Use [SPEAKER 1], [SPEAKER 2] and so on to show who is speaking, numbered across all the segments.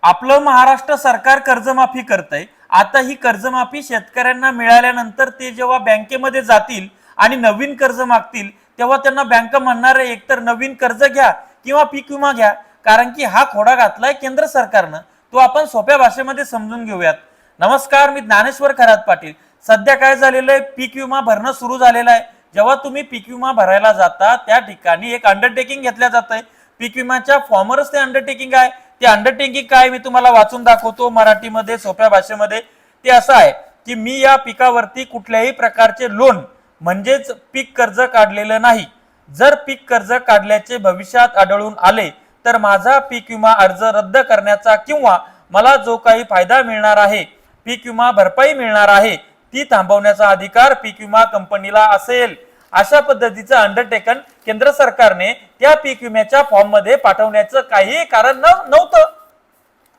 [SPEAKER 1] आपलं महाराष्ट्र सरकार कर्जमाफी करतंय। आता ही कर्जमाफी शेतकऱ्यांना मिळाल्यानंतर ते जेव्हा बँकेमध्ये जातील आणि नवीन कर्ज मागतील तेव्हा त्यांना बँक म्हणणार आहे एकतर नवीन कर्ज घ्या किंवा पीक विमा घ्या, कारण की हा खोडा घातलाय केंद्र सरकारनं। तो आपण सोप्या भाषेमध्ये समजून घेऊयात। नमस्कार, मी ज्ञानेश्वर खरात पाटील। सध्या काय झालेलं आहे, पीक विमा भरणं सुरू झालेलं आहे। जेव्हा तुम्ही पीक विमा भरायला जाता त्या ठिकाणी एक अंडरटेकिंग घेतल्या जात आहे। पीक विम्याच्या फॉर्मवरच ते अंडरटेकिंग आहे। ते अंडरटेकिंग काय मी तुम्हाला वाचून दाखवतो मराठीमध्ये सोप्या भाषेमध्ये। ते असं आहे की मी या पिकावरती कुठल्याही प्रकारचे लोन म्हणजेच पीक कर्ज काढलेलं नाही। जर पीक कर्ज काढल्याचे भविष्यात आढळून आले तर माझा पीक विमा अर्ज रद्द करण्याचा किंवा मला जो काही फायदा मिळणार आहे, पीक विमा भरपाई मिळणार आहे, ती थांबवण्याचा अधिकार पीक विमा कंपनीला असेल। अशा पद्धतीचं अंडरटेकन केंद्र सरकारने त्या पीक विम्याच्या फॉर्म मध्ये पाठवण्याचं काही कारण नव्हतं।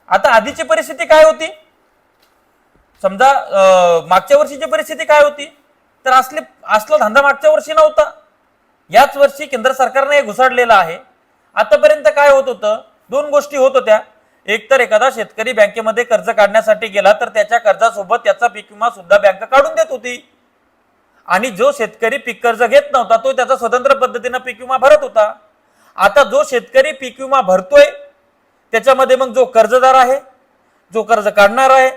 [SPEAKER 1] आता आधीची परिस्थिती काय होती, समजा मागच्या वर्षीची परिस्थिती काय होती, तर असला धंदा मागच्या वर्षी नव्हता। याच वर्षी केंद्र सरकारने घुसाडलेला आहे। आतापर्यंत काय होत होतं, दोन गोष्टी होत होत्या। एक तर एखादा शेतकरी बँकेमध्ये कर्ज काढण्यासाठी गेला तर त्याच्या कर्जासोबत त्याचा पीक विमा सुद्धा बँक काढून देत होती, आणि जो शेतकरी पीक कर्ज घेत नव्हता तो त्याचा स्वतंत्र पद्धतीने पीक विमा भरत होता। आता जो शेतकरी पीक विमा भरतोय त्याच्यामध्ये मग जो कर्जदार आहे, जो कर्ज काढणार आहे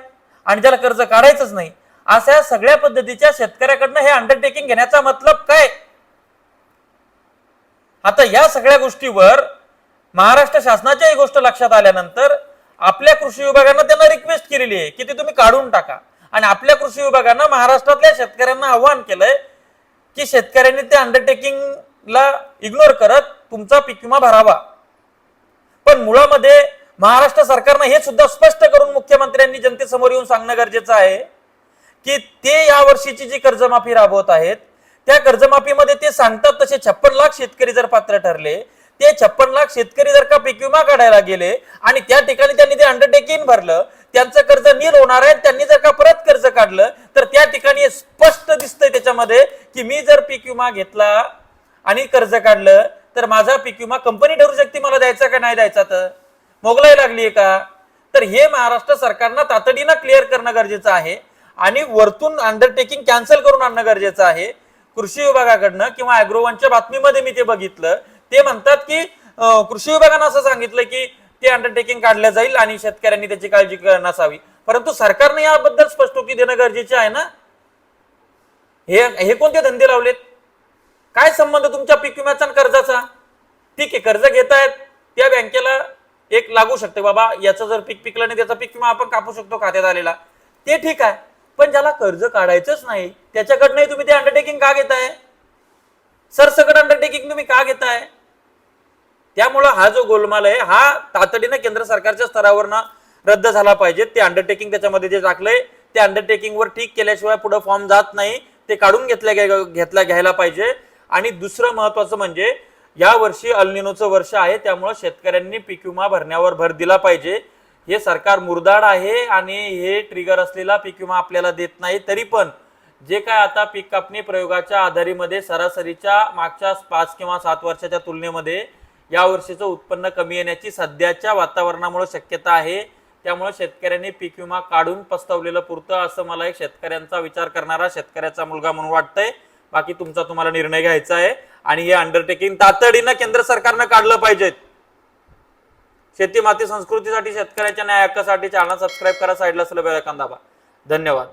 [SPEAKER 1] आणि ज्याला कर्ज काढायचंच नाही, अशा सगळ्या पद्धतीच्या शेतकऱ्याकडनं हे अंडरटेकिंग घेण्याचा मतलब काय। आता या सगळ्या गोष्टीवर महाराष्ट्र शासनाच्या ही गोष्ट लक्षात आल्यानंतर आपल्या कृषी विभागानं त्यांना रिक्वेस्ट केलेली आहे की ते तुम्ही काढून टाका। आणि आपल्या कृषी विभागानं महाराष्ट्रातल्या शेतकऱ्यांना आवाहन केलंय की शेतकऱ्यांनी ते अंडरटेकिंगला इग्नोर करत तुमचा पीक विमा भरावा। पण मुळामध्ये महाराष्ट्र सरकारनं हे सुद्धा स्पष्ट करून मुख्यमंत्र्यांनी जनतेसमोर येऊन सांगणं गरजेचं आहे की ते या वर्षीची जी कर्जमाफी राबवत आहेत त्या कर्जमाफीमध्ये ते सांगतात तसे 56 लाख शेतकरी जर पात्र ठरले, ते 56 लाख शेतकरी जर का पीक विमा काढायला गेले आणि त्या ठिकाणी त्यांनी ते अंडरटेकिंग भरलं, त्यांचं कर्ज नील होणार आहे, त्यांनी जर का परत कर्ज काढलं तर त्या ठिकाणी स्पष्ट दिसतंय त्याच्यामध्ये की मी जर पीक विमा घेतला आणि कर्ज काढलं तर माझा पीक विमा कंपनी ठरवू शकते मला द्यायचा का नाही द्यायचा, तर मोगलाई लागलीये का। तर हे महाराष्ट्र सरकारनं तातडीनं क्लिअर करणं गरजेचं आहे आणि वरतून अंडरटेकिंग कॅन्सल करून आणणं गरजेचं आहे। कृषी विभागाकडनं किंवा अॅग्रोवनच्या बातमीमध्ये मी ते बघितलं, ते म्हणतात की कृषी विभागानं असं सांगितलं की ते अंडरटेकिंग काढलं जाईल आणि शेतकऱ्यांनी त्याची काळजी नसावी, परंतु सरकारने याबद्दल स्पष्टोक्ती देणं गरजेचे आहे ना। हे कोणते धंदे लावलेत, काय संबंध तुमच्या पीक विम्याचा आणि कर्जाचा। ठीक आहे, कर्ज घेतायत त्या बँकेला एक लागू शकते, बाबा याचं जर पीक पिकलं नाही त्याचा पीक विमा आपण कापू शकतो खात्यात आलेला, ते ठीक आहे। पण ज्याला कर्ज काढायचंच नाही त्याच्याकडनंही तुम्ही ते अंडरटेकिंग का घेताय, सरसकट अंडरटेकिंग तुम्ही का घेताय। त्यामुळे हा जो गोलमाल आहे हा तातडीने केंद्र सरकारच्या स्तरावरनं रद्द झाला पाहिजे। ते अंडरटेकिंग त्याच्यामध्ये जे टाकलंय त्या अंडरटेकिंग वर टिक केल्याशिवाय पुढे फॉर्म जात नाही, ते काढून घ्यायला पाहिजे। आणि दुसरं महत्वाचं म्हणजे या वर्षी अल्निनोचं वर्ष आहे, त्यामुळे शेतकऱ्यांनी पीक विमा भरण्यावर भर दिला पाहिजे। हे सरकार मुरदाड आहे आणि हे ट्रिगर असलेला पीक विमा आपल्याला देत नाही। तरी पण जे काय आता पीक कापणी प्रयोगाच्या आधारीमध्ये सरासरीच्या मागच्या 5 किंवा 7 वर्षाच्या तुलनेमध्ये या वर्षीचं उत्पन्न कमी येण्याची सध्याच्या वातावरणामुळे शक्यता आहे। त्यामुळे शेतकऱ्यांनी पीक विमा काढून पस्तवलेलं पुरतं असं मला एक शेतकऱ्यांचा विचार करणारा शेतकऱ्याचा मुलगा म्हणून वाटतंय। बाकी तुमचा तुम्हाला निर्णय घ्यायचा आहे आणि हे अंडरटेकिंग तातडीनं केंद्र सरकारनं काढलं पाहिजे। शेती माती संस्कृतीसाठी शेतकऱ्याच्या न्याय हक्कासाठी चॅनल सबस्क्राईब करा, साईडला असलेला बेल आयकॉन दाबा। धन्यवाद।